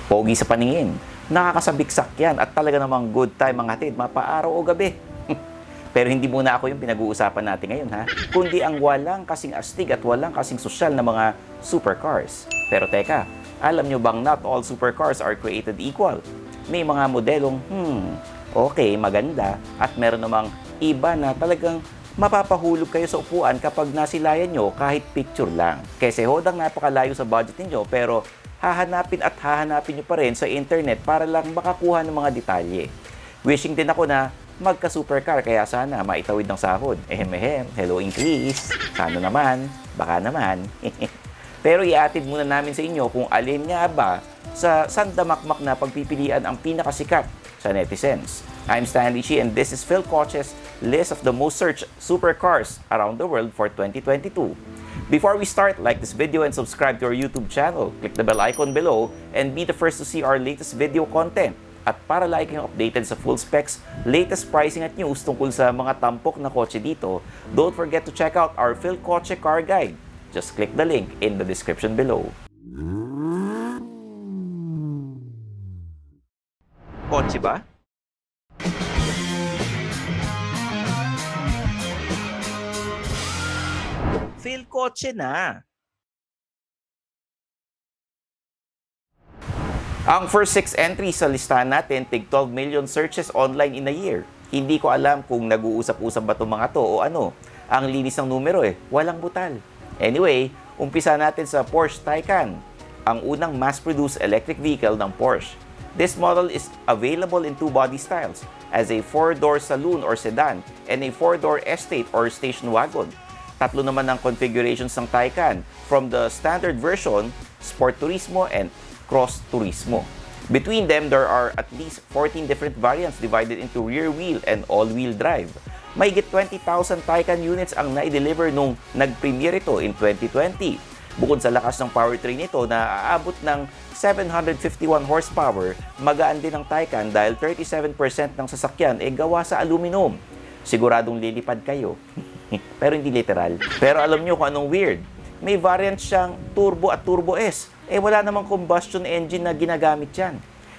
Pogi sa paningin, nakakasabiksak yan at talaga namang good time ang hatid mapaaraw o gabi. Pero hindi muna ako yung pinag-uusapan natin ngayon ha, kundi ang walang kasing astig at walang kasing sosyal na mga supercars. Pero teka, alam nyo bang not all supercars are created equal? May mga modelong, okay, maganda, at meron namang iba na talagang mapapahulog kayo sa upuan kapag nasilayan nyo kahit picture lang. Kasi hodang napakalayo sa budget ninyo pero hahanapin nyo pa rin sa internet para lang makakuha ng mga detalye. Wishing din ako na magka-supercar kaya sana maitawid ng sahod. Hello increase. Sana naman, baka naman. Pero iatid muna namin sa inyo kung alin nga ba sa sandamakmak na pagpipilian ang pinakasikat sa netizens. I'm Stanley Chi and this is Philkotse's list of the most searched supercars around the world for 2022. Before we start, like this video and subscribe to our YouTube channel. Click the bell icon below and be the first to see our latest video content. At para lagi kayong updated sa full specs, latest pricing at news tungkol sa mga tampok na kotse dito, don't forget to check out our Philkotse Car Guide. Just click the link in the description below. Kotse ba? Philkotse na! Ang first 6 entries sa listahan natin, tig 12 million searches online in a year. Hindi ko alam kung nag-uusap-usap ba itong mga to o ano. Ang linis ng numero walang butal. Anyway, umpisa natin sa Porsche Taycan, ang unang mass-produced electric vehicle ng Porsche. This model is available in two body styles, as a 4-door saloon or sedan and a 4-door estate or station wagon. Tatlo naman ang configurations ng Taycan, from the standard version, Sport Turismo, and Cross Turismo. Between them, there are at least 14 different variants divided into rear-wheel and all-wheel drive. Mahigit 20,000 Taycan units ang na-deliver nung nag-premiere ito in 2020. Bukod sa lakas ng powertrain nito na aabot ng 751 horsepower, magaan din ang Taycan dahil 37% ng sasakyan ay gawa sa aluminum. Siguradong lilipad kayo. Pero hindi literal. Pero alam nyo kung anong weird? May variant siyang Turbo at Turbo S. Wala namang combustion engine na ginagamit yan.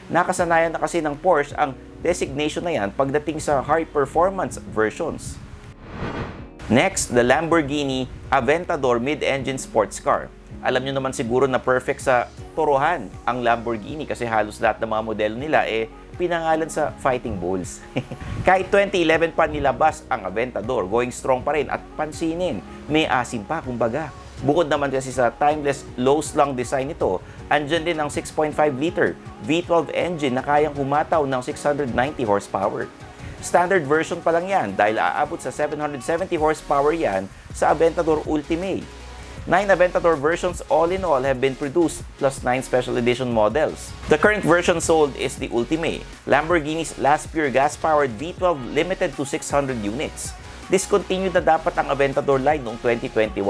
Nakasanayan na kasi ng Porsche ang designation na yan pagdating sa high-performance versions. Next, the Lamborghini Aventador mid-engine sports car. Alam nyo naman siguro na perfect sa turuhan ang Lamborghini kasi halos lahat ng mga modelo nila pinangalan sa fighting bulls. Kahit 2011 pa nilabas ang Aventador, going strong pa rin at pansinin, may asim pa kumbaga. Bukod naman kasi sa timeless low-slung design nito, andyan din ang 6.5-liter V12 engine na kayang humataw ng 690 horsepower. Standard version pa lang yan dahil aabot sa 770 horsepower yan sa Aventador Ultimate. 9 Aventador versions all in all have been produced plus 9 special edition models. The current version sold is the Ultimate, Lamborghini's last pure gas-powered V12 limited to 600 units. Discontinued na dapat ang Aventador line noong 2021.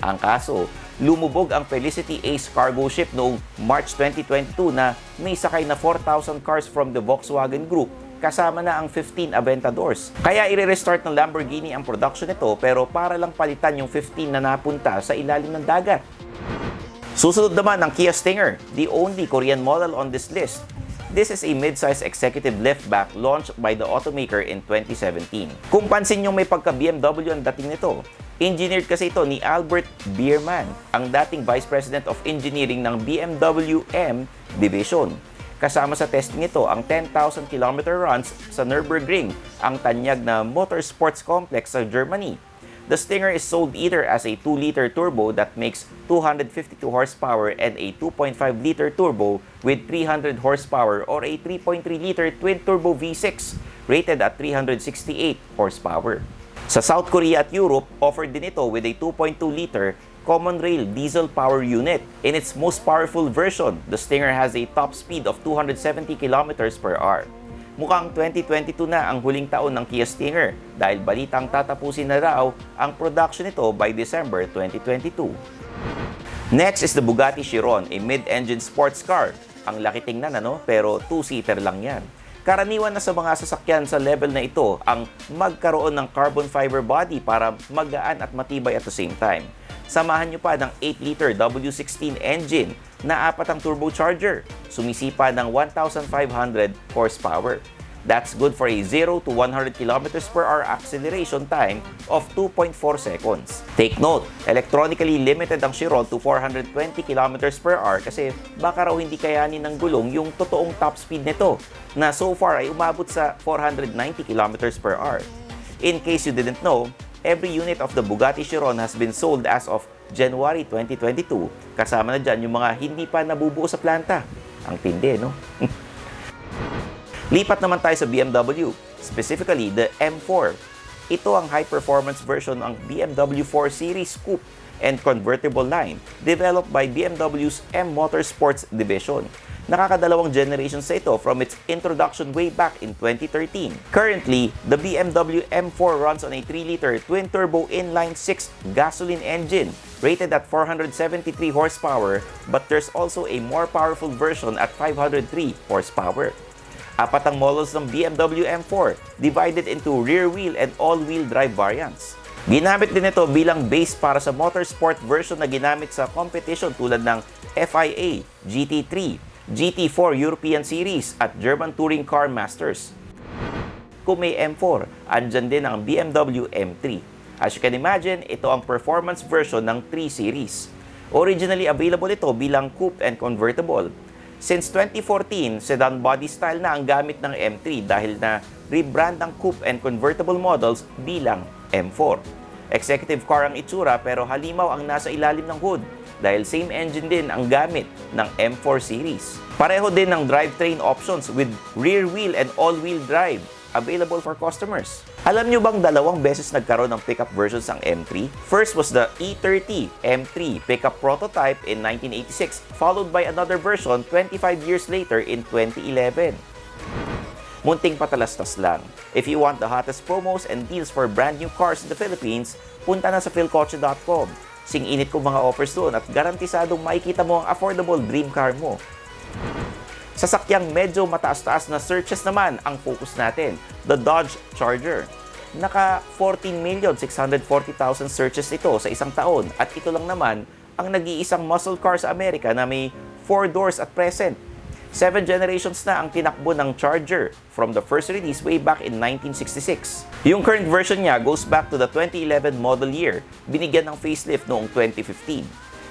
Ang kaso, lumubog ang Felicity Ace cargo ship noong March 2022 na may sakay na 4,000 cars from the Volkswagen Group, kasama na ang 15 Aventadors. Kaya i-restart ng Lamborghini ang production nito pero para lang palitan yung 15 na napunta sa ilalim ng dagat. Susunod naman ang Kia Stinger, the only Korean model on this list. This is a mid-size executive liftback launched by the automaker in 2017. Kung pansin nyo may pagka-BMW ang dating nito, engineered kasi ito ni Albert Biermann, ang dating Vice President of Engineering ng BMW M Division. Kasama sa testing ito ang 10,000 km runs sa Nürburgring, ang tanyag na motorsports complex sa Germany. The Stinger is sold either as a 2-liter turbo that makes 252 horsepower and a 2.5-liter turbo with 300 horsepower or a 3.3-liter twin-turbo V6 rated at 368 horsepower. Sa South Korea at Europe, offered din ito with a 2.2-liter common rail diesel power unit. In its most powerful version, the Stinger has a top speed of 270 km per hour. Mukhang 2022 na ang huling taon ng Kia Stinger dahil balitang tatapusin na raw ang production nito by December 2022. Next is the Bugatti Chiron, a mid-engine sports car. Ang laki tingnan pero 2-seater lang yan. Karaniwan na sa mga sasakyan sa level na ito ang magkaroon ng carbon fiber body para magaan at matibay at the same time. Samahan nyo pa ng 8-liter W16 engine na 4 ang turbocharger, sumisipa ng 1,500 horsepower. That's good for a 0 to 100 km/h acceleration time of 2.4 seconds. Take note, electronically limited ang Chiron to 420 km/h kasi baka raw hindi kayanin ng gulong yung totoong top speed nito na so far ay umabot sa 490 km/h. In case you didn't know, every unit of the Bugatti Chiron has been sold as of January 2022. Kasama na dyan yung mga hindi pa nabubuo sa planta. Ang tindi, no? Lipat naman tayo sa BMW, specifically the M4. Ito ang high-performance version ng BMW 4 Series Coupe and convertible line developed by BMW's M Motorsports division. Nakakadalawang generations sa ito from its introduction way back in 2013. Currently, the BMW M4 runs on a 3-liter twin-turbo inline-6 gasoline engine rated at 473 horsepower, but there's also a more powerful version at 503 horsepower. 4 ang models ng BMW M4, divided into rear-wheel and all-wheel drive variants. Ginamit din ito bilang base para sa motorsport version na ginamit sa competition tulad ng FIA, GT3, GT4 European Series at German Touring Car Masters. Kung may M4, andyan din ang BMW M3. As you can imagine, ito ang performance version ng 3 Series. Originally available ito bilang coupe and convertible. Since 2014, sedan body style na ang gamit ng M3 dahil na rebrand ang coupe and convertible models bilang M4. Executive car ang itsura pero halimaw ang nasa ilalim ng hood dahil same engine din ang gamit ng M4 series. Pareho din ng drivetrain options with rear wheel and all-wheel drive available for customers. Alam nyo bang 2 beses nagkaroon ng pickup versions ang M3? First was the E30 M3 pickup prototype in 1986, followed by another version 25 years later in 2011. Munting patalastas lang. If you want the hottest promos and deals for brand new cars in the Philippines, punta na sa Philkotse.com. Sing-init ko mga offers doon at garantisadong makikita mo ang affordable dream car mo. Sasakyang medyo mataas-taas na searches naman ang focus natin, the Dodge Charger. Naka 14,640,000 searches ito sa isang taon at ito lang naman ang nag-iisang muscle car sa Amerika na may 4 doors at present. 7 generations na ang tinakbo ng Charger from the first release way back in 1966. Yung current version niya goes back to the 2011 model year, binigyan ng facelift noong 2015.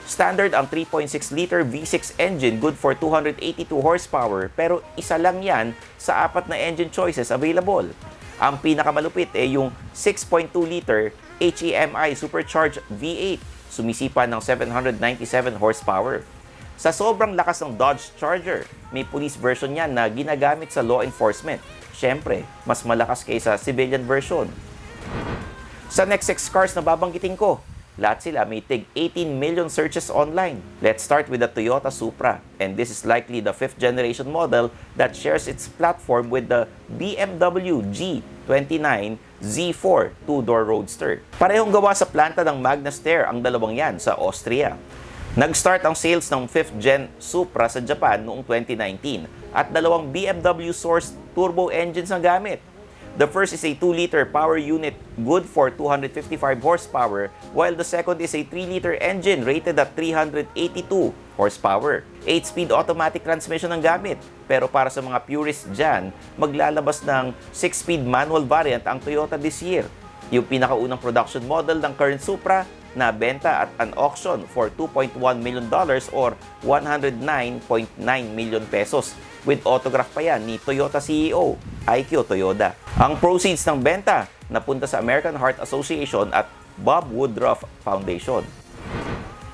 Standard ang 3.6-liter V6 engine good for 282 horsepower pero isa lang yan sa 4 na engine choices available. Ang pinakamalupit ay yung 6.2-liter HEMI supercharged V8, sumisipa ng 797 horsepower. Sa sobrang lakas ng Dodge Charger, may police version yan na ginagamit sa law enforcement. Siyempre, mas malakas kaysa civilian version. Sa next 6 cars na babanggitin ko, lahat sila may tig 18 million searches online. Let's start with the Toyota Supra, and this is likely the 5th generation model that shares its platform with the BMW G29 Z4 2-door roadster. Parehong gawa sa planta ng Magna Steyr ang dalawang yan sa Austria. Nag-start ang sales ng 5th Gen Supra sa Japan noong 2019 at 2 BMW-sourced turbo engines ang gamit. The first is a 2-liter power unit good for 255 horsepower, while the second is a 3-liter engine rated at 382 horsepower. 8-speed automatic transmission ang gamit, pero para sa mga purists dyan, maglalabas ng 6-speed manual variant ang Toyota this year. Yung pinakaunang production model ng current Supra na benta at an auction for $2.1 million or 109.9 million pesos. With autograph pa yan ni Toyota CEO, Aikyo Toyoda. Ang proceeds ng benta napunta sa American Heart Association at Bob Woodruff Foundation.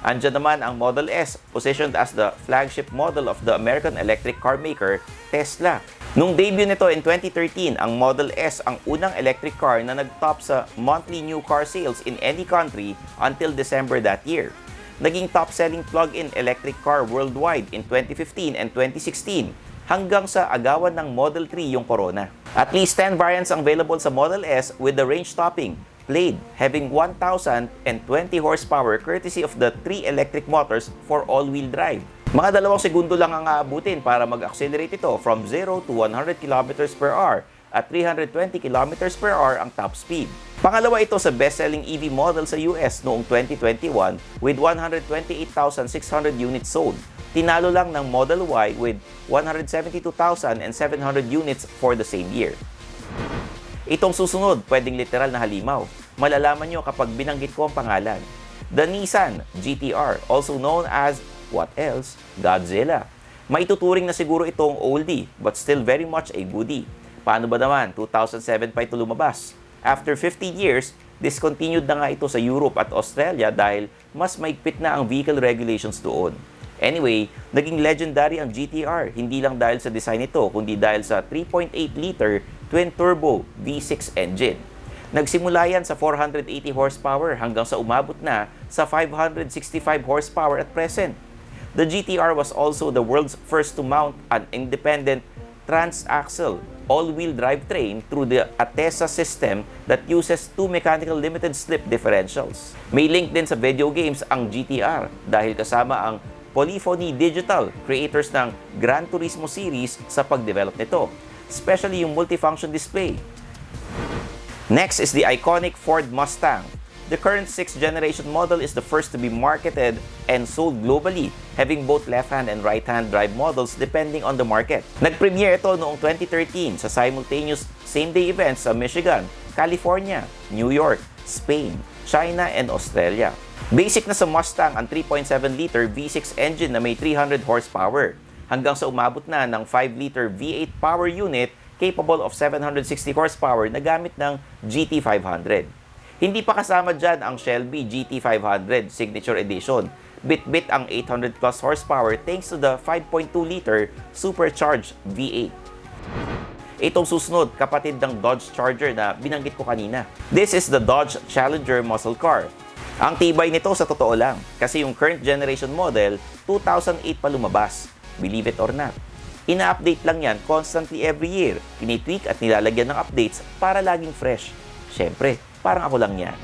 Andyan naman ang Model S, positioned as the flagship model of the American electric car maker, Tesla. Nung debut nito in 2013, ang Model S ang unang electric car na nag-top sa monthly new car sales in any country until December that year. Naging top-selling plug-in electric car worldwide in 2015 and 2016 hanggang sa agawan ng Model 3 yung Corona. At least 10 variants ang available sa Model S with the range topping Blade, having 1,020 horsepower courtesy of the 3 electric motors for all-wheel drive. Mga 2 segundo lang ang aabutin para mag-accelerate ito from 0 to 100 km/h at 320 km/h ang top speed. Pangalawa ito sa best-selling EV model sa US noong 2021 with 128,600 units sold. Tinalo lang ng Model Y with 172,700 units for the same year. Itong susunod, pwedeng literal na halimaw. Malalaman nyo kapag binanggit ko ang pangalan. The Nissan GTR, also known as, what else? Godzilla. Maituturing na siguro itong oldie, but still very much a goodie. Paano ba naman? 2007 pa ito lumabas. After 15 years, discontinued na nga ito sa Europe at Australia dahil mas maigpit na ang vehicle regulations doon. Anyway, naging legendary ang GTR, hindi lang dahil sa design nito, kundi dahil sa 3.8-liter twin-turbo V6 engine. Nagsimula yan sa 480 horsepower hanggang sa umabot na sa 565 horsepower at present. The GTR was also the world's first to mount an independent transaxle all-wheel drivetrain through the Atesa system that uses two mechanical limited slip differentials. May link din sa video games ang GTR dahil kasama ang Polyphony Digital, creators ng Gran Turismo series sa pagdevelop nito, especially yung multifunction display. Next is the iconic Ford Mustang. The current 6th generation model is the first to be marketed and sold globally, having both left-hand and right-hand drive models depending on the market. Nag-premiere ito noong 2013 sa simultaneous same-day events sa Michigan, California, New York, Spain, China, and Australia. Basic na sa Mustang ang 3.7-liter V6 engine na may 300 horsepower, hanggang sa umabot na ng 5-liter V8 power unit capable of 760 horsepower na gamit ng GT500. Hindi pa kasama dyan ang Shelby GT500 Signature Edition. Bit-bit ang 800 plus horsepower thanks to the 5.2-liter supercharged V8. Itong susunod, kapatid ng Dodge Charger na binanggit ko kanina. This is the Dodge Challenger muscle car. Ang tibay nito sa totoo lang, kasi yung current generation model, 2008 pa lumabas. Believe it or not. Ina-update lang yan constantly every year. Tinitweak at nilalagyan ng updates para laging fresh. Siyempre, parang ako lang yan.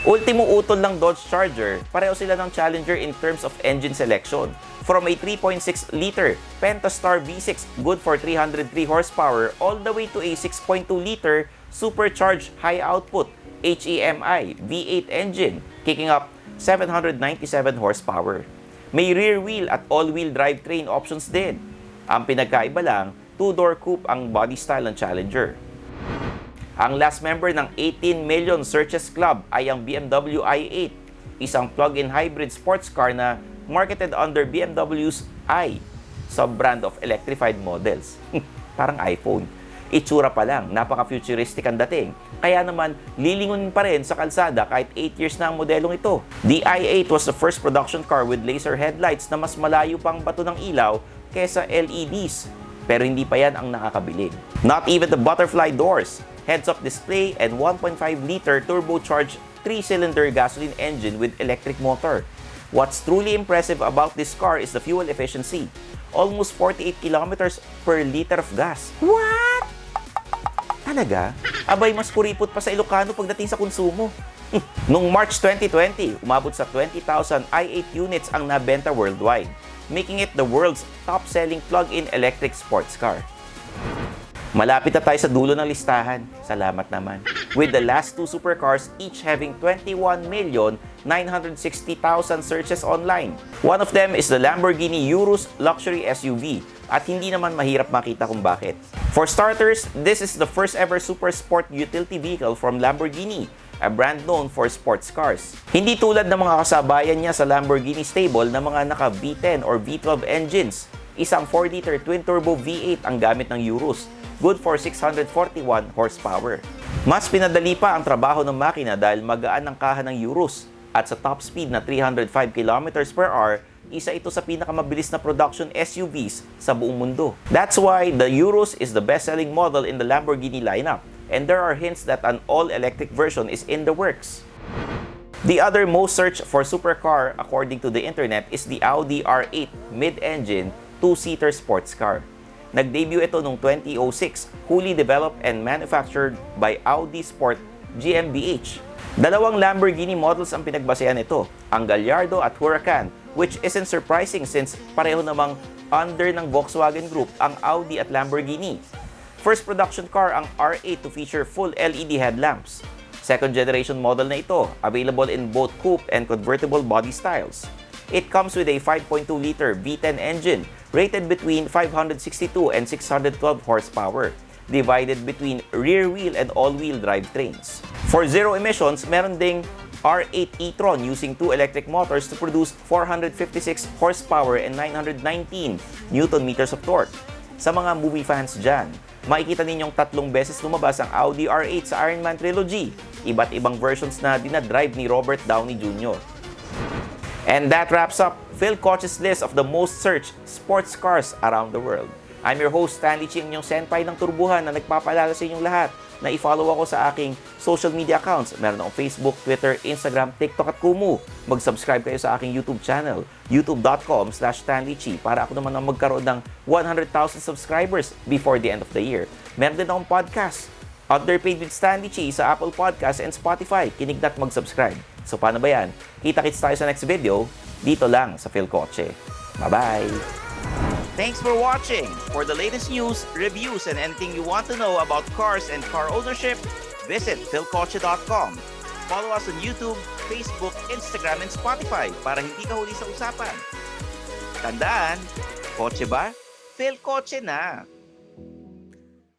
Ultimo utol ng Dodge Charger, pareho sila ng Challenger in terms of engine selection. From a 3.6-liter Pentastar V6 good for 303 horsepower all the way to a 6.2-liter supercharged high output HEMI V8 engine kicking up 797 horsepower. May rear wheel at all-wheel drivetrain options din. Ang pinagkaiba lang, two-door coupe ang body style ng Challenger. Ang last member ng 18 million searches club ay ang BMW i8, isang plug-in hybrid sports car na marketed under BMW's i, sub-brand of electrified models. Parang iPhone. Itsura pa lang, napaka-futuristic ang dating. Kaya naman, lilingunin pa rin sa kalsada kahit 8 years na ang modelong ito. The i8 was the first production car with laser headlights na mas malayo pang bato ng ilaw kesa LEDs. Pero hindi pa yan ang nakakabilig. Not even the butterfly doors, heads-up display, and 1.5-liter turbocharged 3-cylinder gasoline engine with electric motor. What's truly impressive about this car is the fuel efficiency. Almost 48 kilometers per liter of gas. What? Talaga? Abay, mas kuripot pa sa Ilocano pagdating sa konsumo. Noong March 2020, umabot sa 20,000 i8 units ang nabenta worldwide, making it the world's top-selling plug-in electric sports car. Malapit na tayo sa dulo ng listahan. Salamat naman. With the last two supercars each having 21,960,000 searches online. One of them is the Lamborghini Urus luxury SUV. At hindi naman mahirap makita kung bakit. For starters, this is the first ever super sport utility vehicle from Lamborghini, a brand known for sports cars. Hindi tulad ng mga kasabayan niya sa Lamborghini stable na mga naka V10 or V12 engines. Isang 4-liter twin-turbo V8 ang gamit ng Urus, good for 641 horsepower. Mas pinadali pa ang trabaho ng makina dahil magaan ang kaha ng Urus at sa top speed na 305 km/h, isa ito sa pinakamabilis na production SUVs sa buong mundo. That's why the Urus is the best-selling model in the Lamborghini lineup, and there are hints that an all-electric version is in the works. The other most searched for supercar according to the internet is the Audi R8 mid-engine 2-seater sports car. Nag-debut ito noong 2006, fully developed and manufactured by Audi Sport GmbH. Dalawang Lamborghini models ang pinagbasehan nito, ang Gallardo at Huracan, which isn't surprising since pareho namang under ng Volkswagen Group ang Audi at Lamborghini. First production car ang R8 to feature full LED headlamps. Second generation model na ito, available in both coupe and convertible body styles. It comes with a 5.2-liter V10 engine rated between 562 and 612 horsepower, divided between rear-wheel and all-wheel drive trains. For zero emissions, meron ding R8 e-tron using two electric motors to produce 456 horsepower and 919 Nm of torque. Sa mga movie fans dyan, makikita ninyong 3 beses lumabas ang Audi R8 sa Iron Man Trilogy, iba't ibang versions na dinadrive ni Robert Downey Jr. And that wraps up Philkotse's list of the most searched sports cars around the world. I'm your host, Stanley Chi, ang inyong senpai ng turbuhan na nagpapaalala sa inyong lahat na i-follow ako sa aking social media accounts. Meron akong Facebook, Twitter, Instagram, TikTok at Kumu. Mag-subscribe kayo sa aking YouTube channel, youtube.com/StanleyChi, para ako naman ang magkaroon ng 100,000 subscribers before the end of the year. Meron din akong podcast, Underpaid with Stanley Chi, sa Apple Podcasts and Spotify. Kinig na't mag-subscribe. So paano ba yan? Kita-kits tayo sa next video, dito lang sa Philkotse. Bye-bye! Thanks for watching! For the latest news, reviews, and anything you want to know about cars and car ownership, visit philkotse.com. Follow us on YouTube, Facebook, Instagram, and Spotify para hindi ka huli sa usapan. Tandaan, kotse ba? Philkotse na!